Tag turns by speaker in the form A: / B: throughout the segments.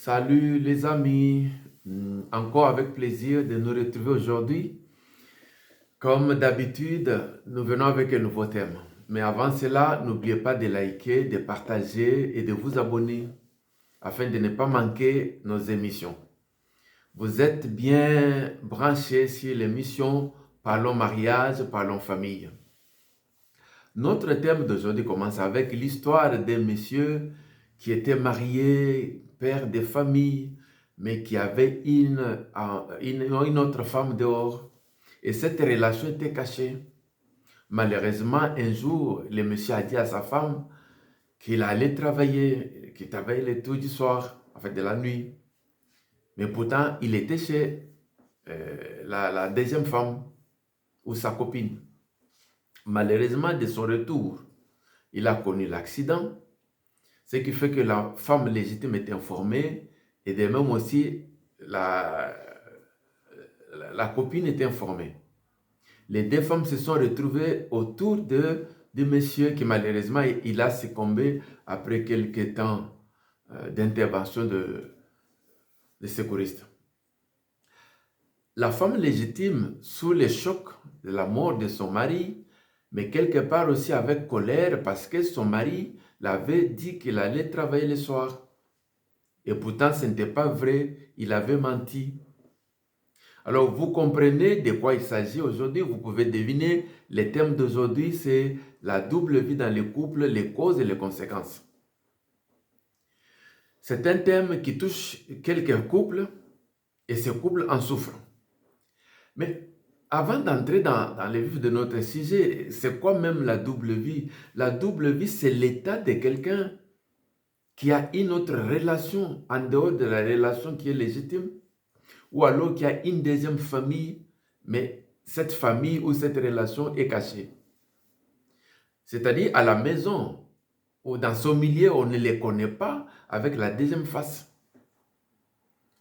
A: Salut les amis. Encore avec plaisir de nous retrouver aujourd'hui. Comme d'habitude, nous venons avec un nouveau thème. Mais avant cela, n'oubliez pas de liker, de partager et de vous abonner afin de ne pas manquer nos émissions. Vous êtes bien branchés sur l'émission Parlons mariage, parlons famille. Notre thème d'aujourd'hui commence avec l'histoire d'un monsieur qui était marié, père de famille, mais qui avait une autre femme dehors. Et cette relation était cachée. Malheureusement, un jour, le monsieur a dit à sa femme qu'il allait travailler, qu'il travaillait le tour du soir, en fait de la nuit. Mais pourtant, il était chez la deuxième femme ou sa copine. Malheureusement, de son retour, il a connu l'accident, ce qui fait que la femme légitime est informée et de même aussi la copine est informée. Les deux femmes se sont retrouvées autour de monsieur qui malheureusement il a succombé après quelques temps d'intervention de secouristes. La femme légitime, sous le choc de la mort de son mari, mais quelque part aussi avec colère parce que son mari l'avait dit qu'il allait travailler le soir. Et pourtant, ce n'était pas vrai, il avait menti. Alors, vous comprenez de quoi il s'agit aujourd'hui, vous pouvez deviner, le thème d'aujourd'hui, c'est la double vie dans le couple, les causes et les conséquences. C'est un thème qui touche quelques couples et ces couples en souffrent. Mais avant d'entrer dans le vif de notre sujet, c'est quoi même la double vie? La double vie, c'est l'état de quelqu'un qui a une autre relation en dehors de la relation qui est légitime, ou alors qui a une deuxième famille, mais cette famille ou cette relation est cachée. C'est-à-dire à la maison ou dans son milieu, on ne les connaît pas avec la deuxième face.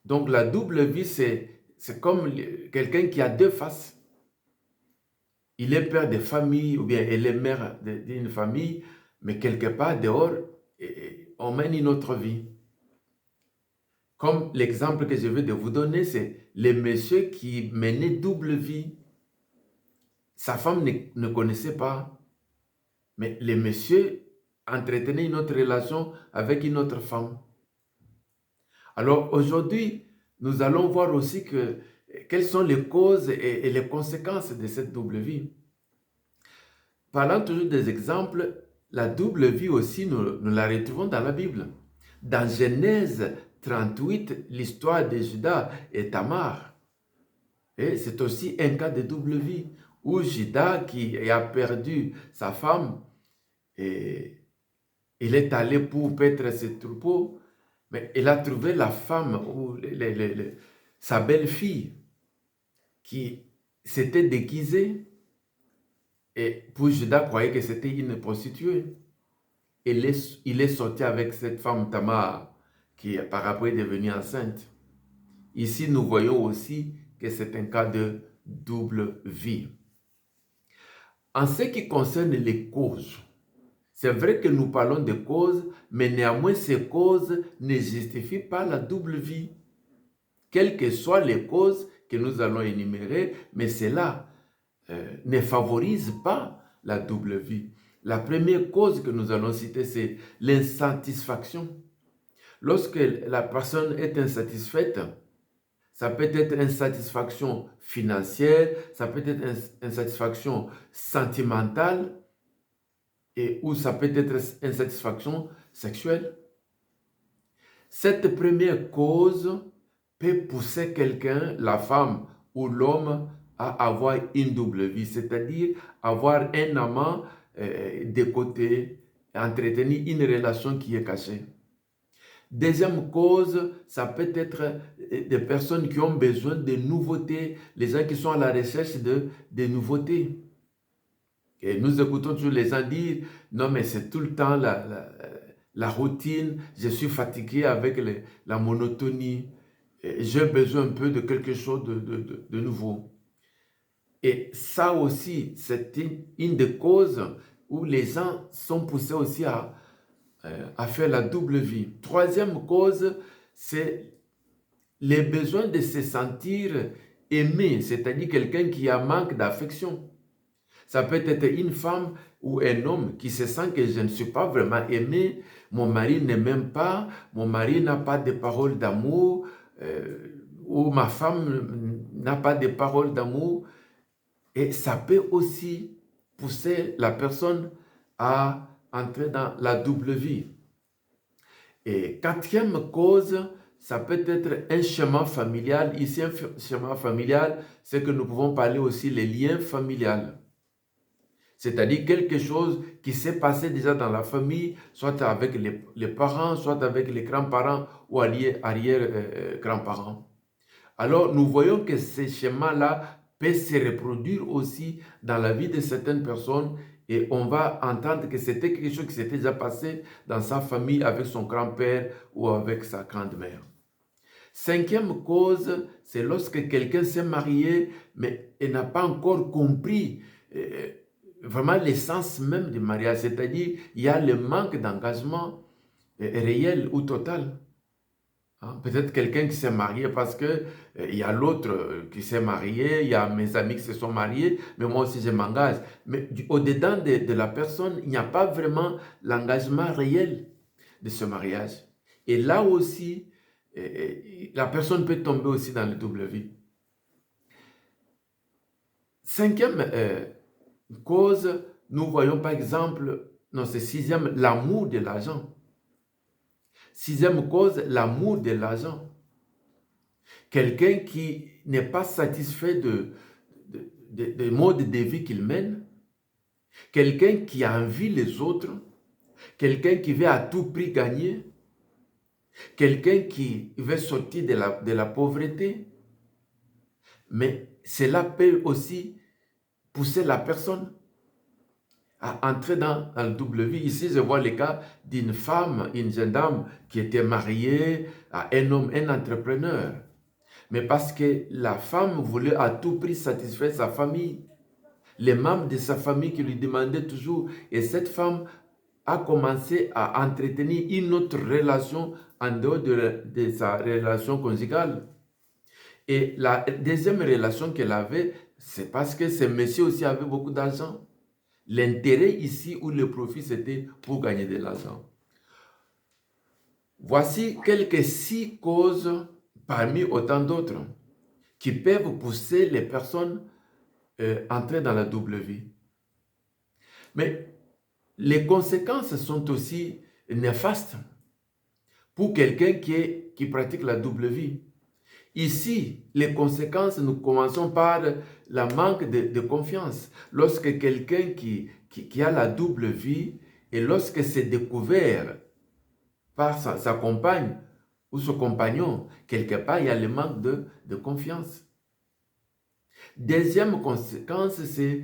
A: Donc la double vie, c'est comme quelqu'un qui a deux faces. Il est père de famille ou bien elle est mère d'une famille, mais quelque part dehors, on mène une autre vie. Comme l'exemple que je vais de vous donner, c'est le monsieur qui menait double vie. Sa femme ne connaissait pas, mais le monsieur entretenait une autre relation avec une autre femme. Alors aujourd'hui, nous allons voir aussi quelles sont les causes et les conséquences de cette double vie. Parlant toujours des exemples, la double vie aussi, nous la retrouvons dans la Bible. Dans Genèse 38, l'histoire de Judas et Tamar. Et c'est aussi un cas de double vie, où Judas, qui a perdu sa femme, et il est allé pour paître ses troupeaux, mais il a trouvé la femme, ou sa belle-fille, qui s'était déguisée, et pour Judas croyait que c'était une prostituée. Il est sorti avec cette femme Tamar, qui par après est devenue enceinte. Ici, nous voyons aussi que c'est un cas de double vie. En ce qui concerne les causes, c'est vrai que nous parlons de causes, mais néanmoins ces causes ne justifient pas la double vie. Quelles que soient les causes que nous allons énumérer, mais cela ne favorise pas la double vie. La première cause que nous allons citer, c'est l'insatisfaction. Lorsque la personne est insatisfaite, ça peut être insatisfaction financière, ça peut être insatisfaction sentimentale, ou ça peut être insatisfaction sexuelle. Cette première cause peut pousser quelqu'un, la femme ou l'homme, à avoir une double vie, c'est-à-dire avoir un amant de côté, entretenir une relation qui est cachée. Deuxième cause, ça peut être des personnes qui ont besoin de nouveautés, les gens qui sont à la recherche de nouveautés. Et nous écoutons toujours les gens dire, non mais c'est tout le temps la routine, je suis fatigué avec la monotonie, j'ai besoin un peu de quelque chose de nouveau. Et ça aussi, c'est une des causes où les gens sont poussés aussi à faire la double vie. Troisième cause, c'est les besoins de se sentir aimé, c'est-à-dire quelqu'un qui a manque d'affection. Ça peut être une femme ou un homme qui se sent que je ne suis pas vraiment aimé, mon mari ne m'aime pas, mon mari n'a pas de paroles d'amour, ou ma femme n'a pas de paroles d'amour. Et ça peut aussi pousser la personne à entrer dans la double vie. Et quatrième cause, ça peut être un schéma familial. Ici, un schéma familial, c'est que nous pouvons parler aussi les liens familiales. C'est-à-dire quelque chose qui s'est passé déjà dans la famille, soit avec les parents, soit avec les grands-parents ou arrière-grands-parents. Alors, nous voyons que ces schémas-là peuvent se reproduire aussi dans la vie de certaines personnes et on va entendre que c'était quelque chose qui s'était déjà passé dans sa famille avec son grand-père ou avec sa grand-mère. Cinquième cause, c'est lorsque quelqu'un s'est marié mais il n'a pas encore compris vraiment l'essence même du mariage, c'est-à-dire il y a le manque d'engagement réel ou total. Hein? Peut-être quelqu'un qui s'est marié parce que il y a l'autre qui s'est marié, il y a mes amis qui se sont mariés, mais moi aussi je m'engage. Mais au-dedans de la personne, il n'y a pas vraiment l'engagement réel de ce mariage. Et là aussi, la personne peut tomber aussi dans le double vie. Cinquième cause, nous voyons par exemple, non c'est sixième, l'amour de l'argent. Sixième cause, l'amour de l'argent. Quelqu'un qui n'est pas satisfait de mode de vie qu'il mène, quelqu'un qui envie les autres, quelqu'un qui veut à tout prix gagner, quelqu'un qui veut sortir de la pauvreté. Mais cela peut aussi pousser la personne à entrer dans la double vie. Ici, je vois le cas d'une femme, une jeune dame qui était mariée à un homme, un entrepreneur. Mais parce que la femme voulait à tout prix satisfaire sa famille, les membres de sa famille qui lui demandaient toujours, et cette femme a commencé à entretenir une autre relation en dehors de sa relation conjugale. Et la deuxième relation qu'elle avait, c'est parce que ce monsieur aussi avait beaucoup d'argent. L'intérêt ici ou le profit, c'était pour gagner de l'argent. Voici quelques 6 causes parmi autant d'autres qui peuvent pousser les personnes à entrer dans la double vie. Mais les conséquences sont aussi néfastes pour quelqu'un qui pratique la double vie. Ici, les conséquences, nous commençons par la manque de confiance. Lorsque quelqu'un qui a la double vie et lorsque c'est découvert par sa compagne ou son compagnon, quelque part, il y a le manque de confiance. Deuxième conséquence, c'est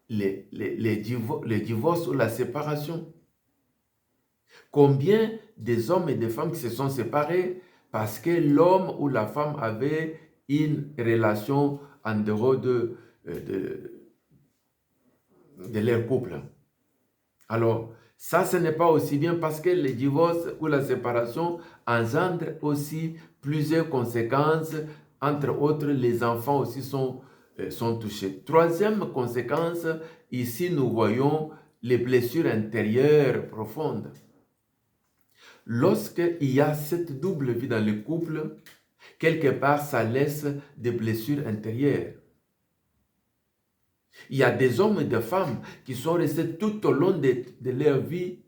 A: les divorces ou la séparation. Combien des hommes et des femmes qui se sont séparés parce que l'homme ou la femme avait une relation en dehors de leur couple. Alors, ça, ce n'est pas aussi bien parce que le divorce ou la séparation engendre aussi plusieurs conséquences. Entre autres, les enfants aussi sont touchés. Troisième conséquence, ici, nous voyons les blessures intérieures profondes. Lorsqu'il y a cette double vie dans le couple, quelque part, ça laisse des blessures intérieures. Il y a des hommes et des femmes qui sont restés tout au long de leur vie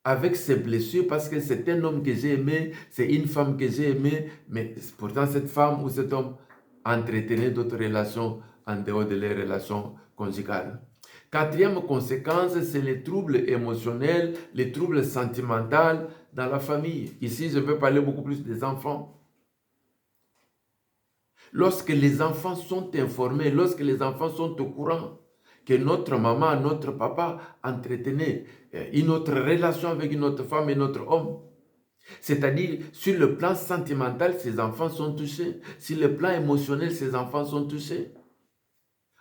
A: avec ces blessures parce que c'est un homme que j'ai aimé, c'est une femme que j'ai aimée, mais pourtant cette femme ou cet homme entretenait d'autres relations en dehors de leurs relations conjugales. Quatrième conséquence, c'est les troubles émotionnels, les troubles sentimentaux dans la famille. Ici, je veux parler beaucoup plus des enfants. Lorsque les enfants sont informés, lorsque les enfants sont au courant que notre maman, notre papa entretenaient une autre relation avec une autre femme et notre homme, c'est-à-dire sur le plan sentimental, ces enfants sont touchés. Sur le plan émotionnel, ces enfants sont touchés.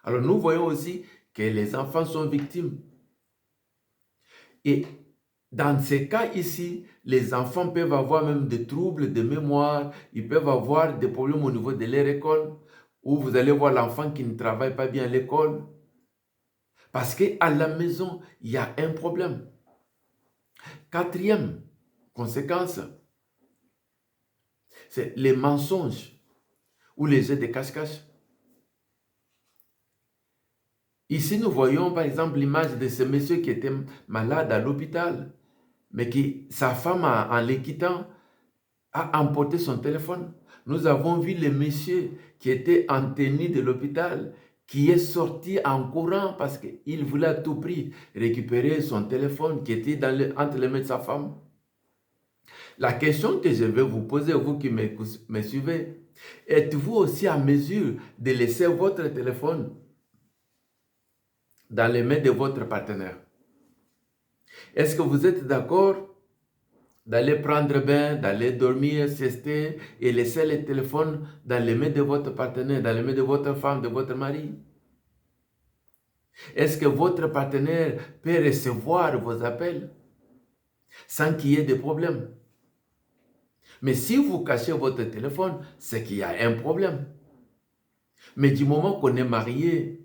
A: Alors nous voyons aussi que les enfants sont victimes. Et Dans ces cas ici, les enfants peuvent avoir même des troubles de mémoire, ils peuvent avoir des problèmes au niveau de leur école, où vous allez voir l'enfant qui ne travaille pas bien à l'école, parce qu'à la maison, il y a un problème. Quatrième conséquence, c'est les mensonges ou les jeux de cache-cache. Ici, nous voyons par exemple l'image de ce monsieur qui était malade à l'hôpital, mais qui, sa femme, en le quittant, a emporté son téléphone. Nous avons vu le monsieur qui était en tenue de l'hôpital, qui est sorti en courant parce qu'il voulait à tout prix récupérer son téléphone qui était entre les mains de sa femme. La question que je vais vous poser, vous qui me suivez, êtes-vous aussi en mesure de laisser votre téléphone dans les mains de votre partenaire? Est-ce que vous êtes d'accord d'aller prendre bain, d'aller dormir, siester et laisser le téléphone dans les mains de votre partenaire, dans les mains de votre femme, de votre mari? Est-ce que votre partenaire peut recevoir vos appels sans qu'il y ait de problème? Mais si vous cachez votre téléphone, c'est qu'il y a un problème. Mais du moment qu'on est marié,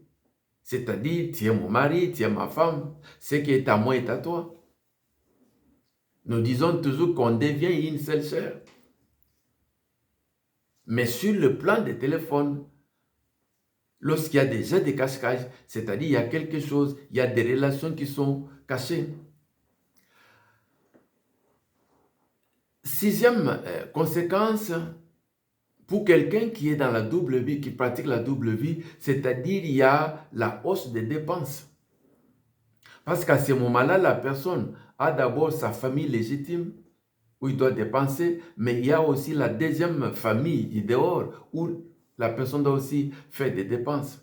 A: c'est-à-dire tu es mon mari, tu es ma femme, ce qui est à moi est à toi. Nous disons toujours qu'on devient une seule chair. Mais sur le plan des téléphones, lorsqu'il y a des jeux de cache-cache, c'est-à-dire il y a quelque chose, il y a des relations qui sont cachées. Sixième conséquence, pour quelqu'un qui est dans la double vie, qui pratique la double vie, c'est-à-dire il y a la hausse des dépenses. Parce qu'à ce moment-là, la personne a d'abord sa famille légitime, où il doit dépenser, mais il y a aussi la deuxième famille dehors, où la personne doit aussi faire des dépenses.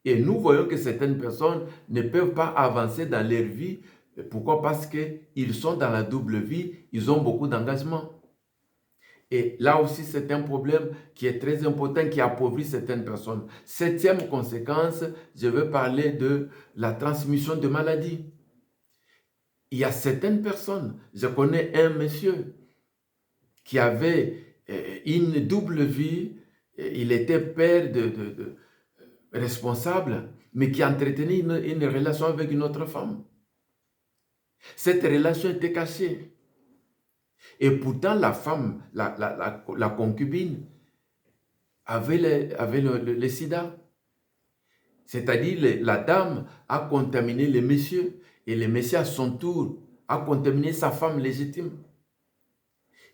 A: Et nous voyons que certaines personnes ne peuvent pas avancer dans leur vie. Pourquoi? Parce qu'ils sont dans la double vie, ils ont beaucoup d'engagement. Et là aussi, c'est un problème qui est très important, qui appauvrit certaines personnes. Septième conséquence, je veux parler de la transmission de maladies. Il y a certaines personnes, je connais un monsieur qui avait une double vie, il était père responsable, mais qui entretenait une relation avec une autre femme. Cette relation était cachée. Et pourtant, la femme, la concubine, avait le sida. C'est-à-dire, la dame a contaminé le monsieur, et le monsieur, à son tour, a contaminé sa femme légitime.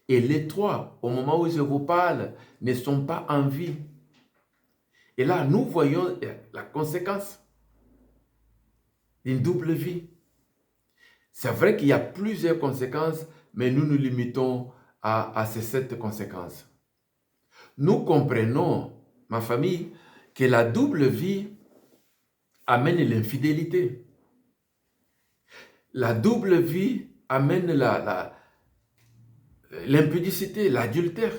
A: Et les trois, au moment où je vous parle, ne sont pas en vie. Et là, nous voyons la conséquence d'une double vie. C'est vrai qu'il y a plusieurs conséquences, mais nous nous limitons à ces 7 conséquences. Nous comprenons, ma famille, que la double vie amène l'infidélité. La double vie amène l'impudicité, l'adultère.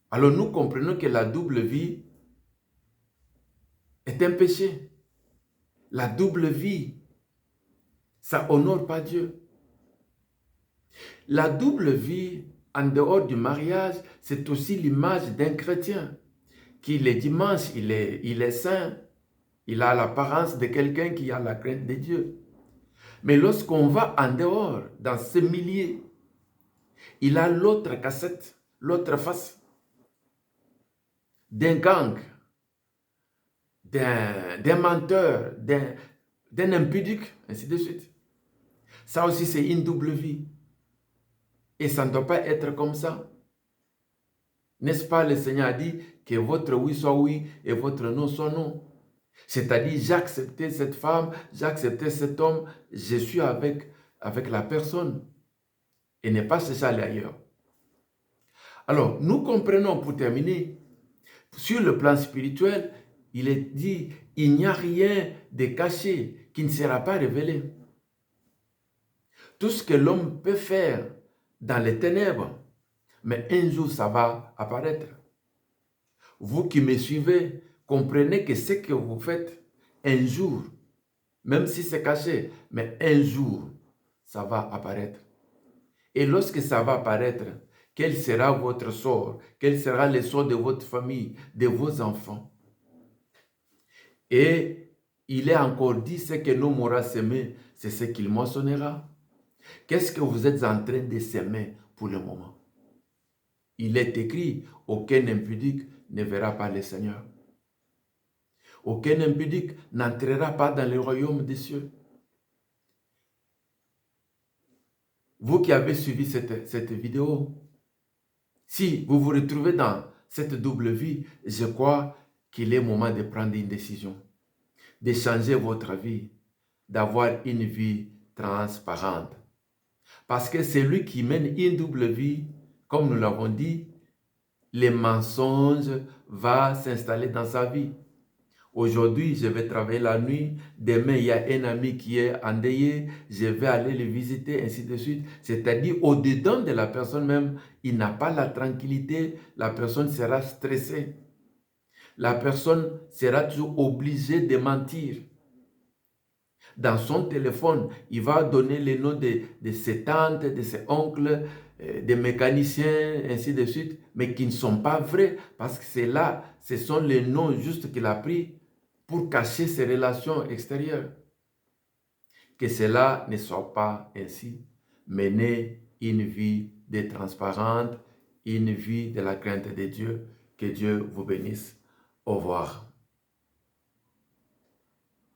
A: Alors nous comprenons que la double vie est un péché. La double vie, ça honore pas Dieu. La double vie, en dehors du mariage, c'est aussi l'image d'un chrétien qui, le dimanche, il est saint, il a l'apparence de quelqu'un qui a la crainte de Dieu. Mais lorsqu'on va en dehors, dans ce milieu, il a l'autre cassette, l'autre face d'un gang, d'un menteur, d'un impudique, ainsi de suite. Ça aussi, c'est une double vie. Et ça ne doit pas être comme ça. N'est-ce pas, le Seigneur a dit que votre oui soit oui et votre non soit non. C'est-à-dire, j'ai accepté cette femme, j'ai accepté cet homme, je suis avec la personne et ne pas chercher à aller ailleurs. Alors, nous comprenons, pour terminer, sur le plan spirituel, il est dit, il n'y a rien de caché qui ne sera pas révélé. Tout ce que l'homme peut faire dans les ténèbres, mais un jour ça va apparaître. Vous qui me suivez, comprenez que ce que vous faites, un jour, même si c'est caché, mais un jour, ça va apparaître. Et lorsque ça va apparaître, quel sera votre sort? Quel sera le sort de votre famille, de vos enfants? Et il est encore dit, ce que l'homme aura semé, c'est ce qu'il moissonnera. Qu'est-ce que vous êtes en train de semer pour le moment? Il est écrit, aucun impudique ne verra pas le Seigneur. Aucun impudique n'entrera pas dans le royaume des cieux. Vous qui avez suivi cette vidéo, si vous vous retrouvez dans cette double vie, je crois qu'il est moment de prendre une décision, de changer votre vie, d'avoir une vie transparente. Parce que celui qui mène une double vie, comme nous l'avons dit, les mensonges vont s'installer dans sa vie. Aujourd'hui, je vais travailler la nuit. Demain, il y a un ami qui est endeuillé. Je vais aller le visiter, ainsi de suite. C'est-à-dire, au-dedans de la personne même, il n'a pas la tranquillité. La personne sera stressée. La personne sera toujours obligée de mentir. Dans son téléphone, il va donner les noms de ses tantes, de ses oncles, des mécaniciens, ainsi de suite, mais qui ne sont pas vrais, parce que c'est là, ce sont les noms justes qu'il a pris pour cacher ses relations extérieures. Que cela ne soit pas ainsi. Menez une vie de transparente, une vie de la crainte de Dieu. Que Dieu vous bénisse. Au revoir.